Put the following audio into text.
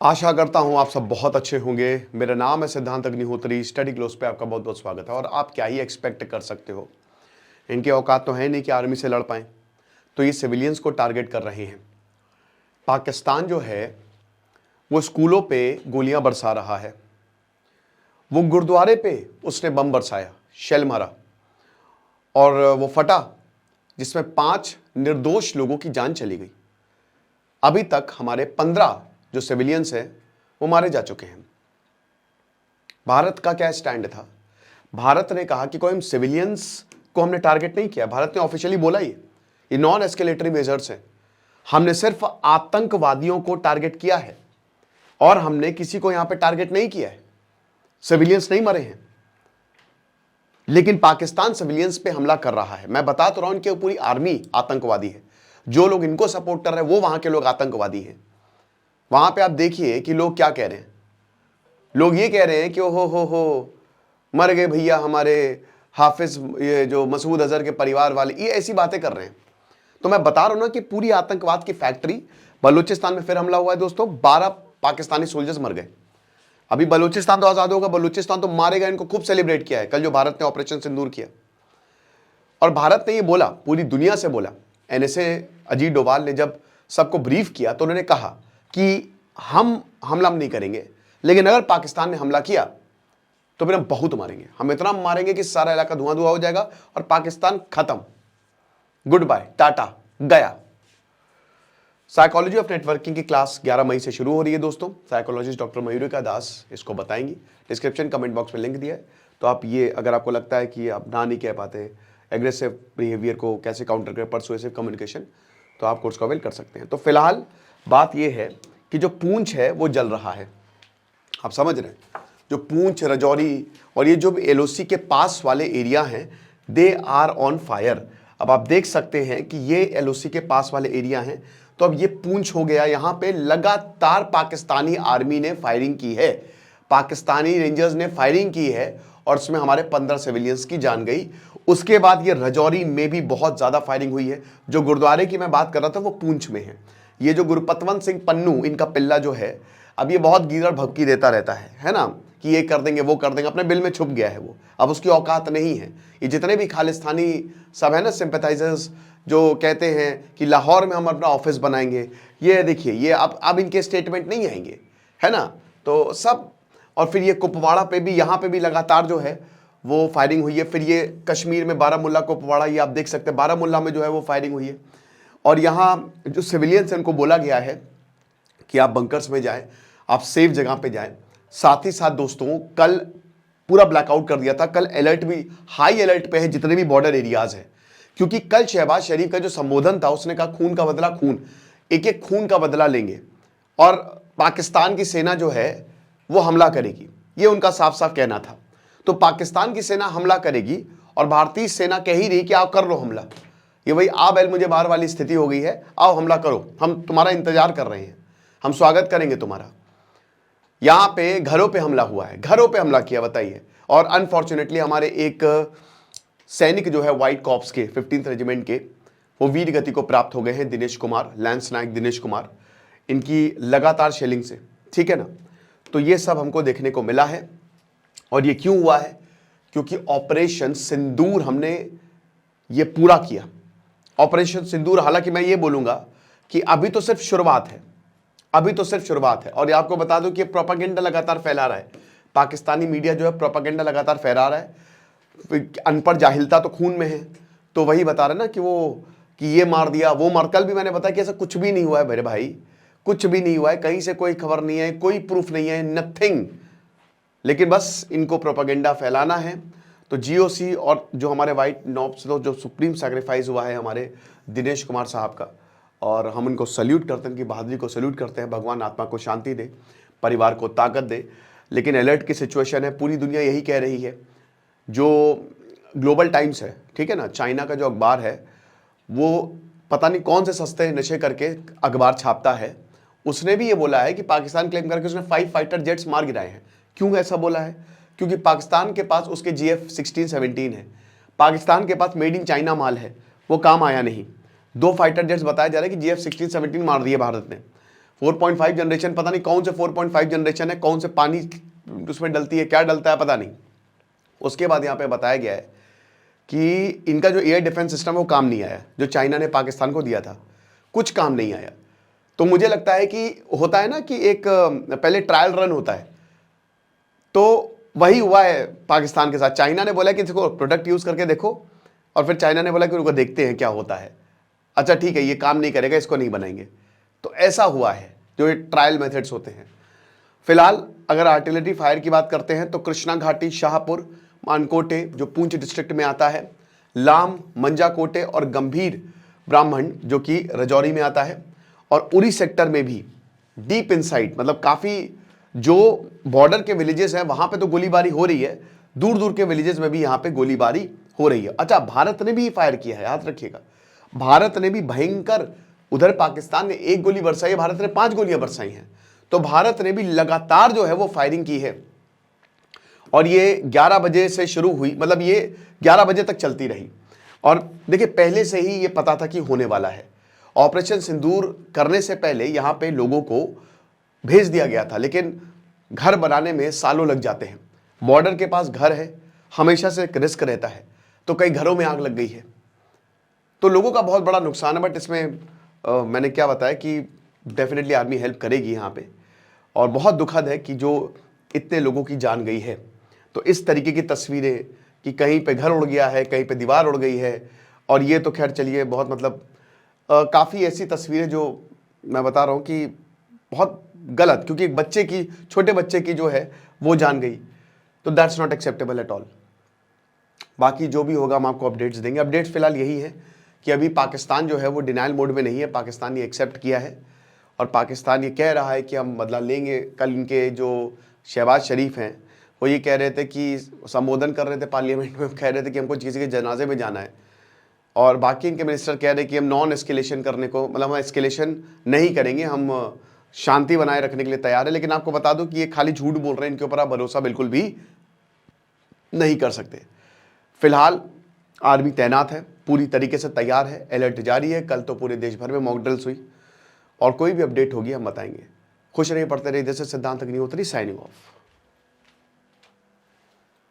आशा करता हूं आप सब बहुत अच्छे होंगे। मेरा नाम है सिद्धांत अग्निहोत्री। स्टडी ग्लोस पे आपका बहुत बहुत स्वागत है। और आप क्या ही एक्सपेक्ट कर सकते हो, इनकी औकात तो है नहीं कि आर्मी से लड़ पाएं, तो ये सिविलियंस को टारगेट कर रहे हैं। पाकिस्तान जो है वो स्कूलों पे गोलियां बरसा रहा है, वो गुरुद्वारे पे उसने बम बरसाया, शेल मारा और वो फटा, जिसमें 5 निर्दोष लोगों की जान चली गई। अभी तक हमारे 15 जो सिविलियंस हैं वो मारे जा चुके हैं। भारत का क्या स्टैंड था? भारत ने कहा कि कोई हम सिविलियंस को हमने टारगेट नहीं किया। भारत ने ऑफिशियली बोला ये नॉन एस्केलेटरी मेजर्स हैं। हमने सिर्फ आतंकवादियों को टारगेट किया है और हमने किसी को यहां पे टारगेट नहीं किया है। सिविलियंस नहीं मरे हैं, लेकिन पाकिस्तान सिविलियंस पे हमला कर रहा है। मैं बता तो रहा हूं, इनकी पूरी आर्मी आतंकवादी है। जो लोग इनको सपोर्ट कर रहे हैं वो वहां के लोग आतंकवादी हैं। वहां पे आप देखिए कि लोग क्या कह रहे हैं। लोग ये कह रहे हैं कि हो मर गए भैया हमारे हाफिज, ये जो मसूद अजहर के परिवार वाले, ये ऐसी बातें कर रहे हैं। तो मैं बता रहा हूं ना कि पूरी आतंकवाद की फैक्ट्री। बलूचिस्तान में फिर हमला हुआ है दोस्तों, 12 पाकिस्तानी सोल्जर्स मर गए। अभी बलूचिस्तान तो आजाद होगा, बलूचिस्तान तो मारेगा। इनको खूब सेलिब्रेट किया है कल जो भारत ने ऑपरेशन सिंदूर किया। और भारत ने ये बोला, पूरी दुनिया से बोला, एनएसए अजीत डोभाल ने जब सबको ब्रीफ किया तो उन्होंने कहा कि हम हमला नहीं करेंगे, लेकिन अगर पाकिस्तान ने हमला किया तो फिर हम बहुत मारेंगे। हम इतना मारेंगे कि सारा इलाका धुआं धुआं हो जाएगा और पाकिस्तान खत्म, गुड बाय, टाटा, गया। साइकोलॉजी ऑफ नेटवर्किंग की क्लास 11 मई से शुरू हो रही है दोस्तों। साइकोलॉजिस्ट डॉक्टर मयूरिका दास इसको बताएंगी। डिस्क्रिप्शन कमेंट बॉक्स में लिंक दिया है, तो आप ये, अगर आपको लगता है कि आप ना नहीं कह पाते, एग्रेसिव बिहेवियर को कैसे काउंटर करें, परसुएसिव कम्युनिकेशन, तो आप कोर्स को अवेल कर सकते हैं। तो फिलहाल बात यह है कि जो पूंछ है वो जल रहा है। आप समझ रहे हैं, जो पूंछ, राजौरी और ये जो एलओसी के पास वाले एरिया हैं, दे आर ऑन फायर। अब आप देख सकते हैं कि ये एलओसी के पास वाले एरिया हैं, तो अब ये पूंछ हो गया। यहां पे लगातार पाकिस्तानी आर्मी ने फायरिंग की है, पाकिस्तानी रेंजर्स ने फायरिंग की है और उसमें हमारे 15 सिविलियंस की जान गई। उसके बाद ये राजौरी में भी बहुत ज्यादा फायरिंग हुई है। जो गुरुद्वारे की मैं बात कर रहा था वो पूंछ में है। ये जो गुरपतवंत सिंह पन्नू, इनका पिल्ला जो है, अब ये बहुत गीदड़ भभकी देता रहता है ना, कि ये कर देंगे वो कर देंगे, अपने बिल में छुप गया है वो, अब उसकी औकात नहीं है। ये जितने भी खालिस्तानी सब है ना, सिंपैथाइजर्स, जो कहते हैं कि लाहौर में हम अपना ऑफिस बनाएंगे, ये देखिए, ये अब इनके स्टेटमेंट नहीं आएंगे, है ना, तो सब। और फिर ये कुपवाड़ा पे भी, यहाँ पे भी लगातार जो है वो फायरिंग हुई है। फिर ये कश्मीर में बारामुल्ला, कुपवाड़ा, ये आप देख सकते हैं, बारामुल्ला में जो है वो फायरिंग हुई है। और यहाँ जो सिविलियंस हैं उनको बोला गया है कि आप बंकर्स में जाएं, आप सेफ जगह पे जाएं। साथ ही साथ दोस्तों, कल पूरा ब्लैकआउट कर दिया था। कल अलर्ट भी, हाई अलर्ट पे है जितने भी बॉर्डर एरियाज हैं, क्योंकि कल शहबाज शरीफ का जो संबोधन था, उसने कहा खून का बदला खून, एक एक खून का बदला लेंगे और पाकिस्तान की सेना जो है वो हमला करेगी। ये उनका साफ साफ कहना था। तो पाकिस्तान की सेना हमला करेगी और भारतीय सेना कह ही रही कि आओ कर लो हमला। ये वही आ बैल मुझे बाहर वाली स्थिति हो गई है, आओ हमला करो, हम तुम्हारा इंतजार कर रहे हैं, हम स्वागत करेंगे तुम्हारा। यहां पे घरों पे हमला हुआ है, घरों पे हमला किया, बताइए। और अनफॉर्चुनेटली हमारे एक सैनिक जो है व्हाइट कॉप्स के 15th रेजिमेंट के, वो वीर गति को प्राप्त हो गए हैं, दिनेश कुमार, लैंस नायक दिनेश कुमार, इनकी लगातार शेलिंग से, ठीक है ना। तो ये सब हमको देखने को मिला है। और ये क्यों हुआ है? क्योंकि ऑपरेशन सिंदूर हमने ये पूरा किया। ऑपरेशन सिंदूर, हालांकि मैं ये बोलूंगा कि अभी तो सिर्फ शुरुआत है, अभी तो सिर्फ शुरुआत है। और ये आपको बता दूं कि ये प्रोपेगेंडा लगातार फैला रहा है, पाकिस्तानी मीडिया जो है प्रोपेगेंडा लगातार फैला रहा है। अनपढ़ जाहिलता तो खून में है, तो वही बता रहे ना कि वो, कि ये मार दिया वो मार। कल भी मैंने बताया कि ऐसा कुछ भी नहीं हुआ है मेरे भाई, कुछ भी नहीं हुआ है, कहीं से कोई खबर नहीं है, कोई प्रूफ नहीं है, नथिंग। लेकिन बस इनको प्रोपेगेंडा फैलाना है। तो जीओसी और जो हमारे वाइट नॉब्स, जो सुप्रीम सैक्रिफाइस हुआ है हमारे दिनेश कुमार साहब का, और हम उनको सल्यूट करते हैं, उनकी बहादुरी को सल्यूट करते हैं। भगवान आत्मा को शांति दे, परिवार को ताकत दे। लेकिन अलर्ट की सिचुएशन है, पूरी दुनिया यही कह रही है। जो ग्लोबल टाइम्स है, ठीक है ना, चाइना का जो अखबार है, वो पता नहीं कौन से सस्ते नशे करके अखबार छापता है, उसने भी ये बोला है कि पाकिस्तान क्लेम करके उसने 5 फाइटर जेट्स मार गिराए हैं। क्यों ऐसा बोला है? क्योंकि पाकिस्तान के पास उसके GF-16-17 है, पाकिस्तान के पास मेड इन चाइना माल है, वो काम आया नहीं। 2 फाइटर जेट्स बताया जा रहा है कि GF-16-17 मार दिए भारत ने। 4.5 जनरेशन, पता नहीं कौन से 4.5 जनरेशन है, कौन से पानी उसमें डलती है, क्या डलता है पता नहीं। उसके बाद यहाँ पे बताया गया है कि इनका जो एयर डिफेंस सिस्टम है वो काम नहीं आया, जो चाइना ने पाकिस्तान को दिया था, कुछ काम नहीं आया। तो मुझे लगता है कि होता है ना कि एक पहले ट्रायल रन होता है, तो वही हुआ है पाकिस्तान के साथ। चाइना ने बोला कि देखो प्रोडक्ट यूज़ करके देखो, और फिर चाइना ने बोला कि उनको देखते हैं क्या होता है, अच्छा ठीक है ये काम नहीं करेगा, इसको नहीं बनाएंगे। तो ऐसा हुआ है, जो ये ट्रायल मेथड्स होते हैं। फिलहाल अगर आर्टिलरी फायर की बात करते हैं तो कृष्णा घाटी, शाहपुर, मानकोटे जो पुंछ डिस्ट्रिक्ट में आता है, लाम, मंजाकोटे और गंभीर ब्राह्मण जो कि राजौरी में आता है, और उरी सेक्टर में भी डीप इनसाइड, मतलब काफ़ी जो बॉर्डर के विलेजेस हैं वहां पे तो गोलीबारी हो रही है, दूर दूर के विलेजेस में भी यहाँ पे गोलीबारी हो रही है। अच्छा, भारत ने भी फायर किया है, याद रखिएगा, भारत ने भी भयंकर, उधर पाकिस्तान ने 1 गोली बरसाई है, भारत ने 5 गोलियां बरसाई हैं। तो भारत ने भी लगातार जो है वो फायरिंग की है, और ये 11 बजे से शुरू हुई, मतलब ये 11 बजे तक चलती रही। और देखिए पहले से ही ये पता था कि होने वाला है। ऑपरेशन सिंदूर करने से पहले यहाँ पे लोगों को भेज दिया गया था, लेकिन घर बनाने में सालों लग जाते हैं। बॉर्डर के पास घर है, हमेशा से एक रिस्क रहता है, तो कई घरों में आग लग गई है, तो लोगों का बहुत बड़ा नुकसान है। बट इसमें मैंने क्या बताया कि डेफिनेटली आर्मी हेल्प करेगी यहाँ पे, और बहुत दुखद है कि जो इतने लोगों की जान गई है। तो इस तरीके की तस्वीरें कि कहीं पे घर उड़ गया है, कहीं पे दीवार उड़ गई है, और ये तो खैर चलिए बहुत मतलब काफ़ी ऐसी तस्वीरें जो मैं बता रहा हूँ कि बहुत गलत, क्योंकि एक बच्चे की, छोटे बच्चे की जो है वो जान गई, तो that's not acceptable at all. बाकी जो भी होगा हम आपको अपडेट्स देंगे। अपडेट्स फिलहाल यही है कि अभी पाकिस्तान जो है वो डिनाइल मोड में नहीं है, पाकिस्तान ये एक्सेप्ट किया है, और पाकिस्तान ये कह रहा है कि हम बदला लेंगे। कल इनके जो शहबाज शरीफ हैं वो ये कह रहे थे कि संबोधन कर रहे थे पार्लियामेंट में, कह रहे थे कि हमको किसी के जनाजे में जाना है, और बाकी इनके मिनिस्टर कह रहे हैं कि हम नॉन एस्केलेशन करने को, मतलब हम एस्केलेशन नहीं करेंगे, हम शांति बनाए रखने के लिए तैयार है। लेकिन आपको बता दूं कि ये खाली झूठ बोल रहे हैं, इनके ऊपर आप भरोसा बिल्कुल भी नहीं कर सकते। फिलहाल आर्मी तैनात है, पूरी तरीके से तैयार है, अलर्ट जारी है। कल तो पूरे देश भर में मॉक ड्रिल्स हुई, और कोई भी अपडेट होगी हम बताएंगे। खुश रहिए, पढ़ते रहिए। जैसे सिद्धांत अग्निहोत्री, साइनिंग ऑफ।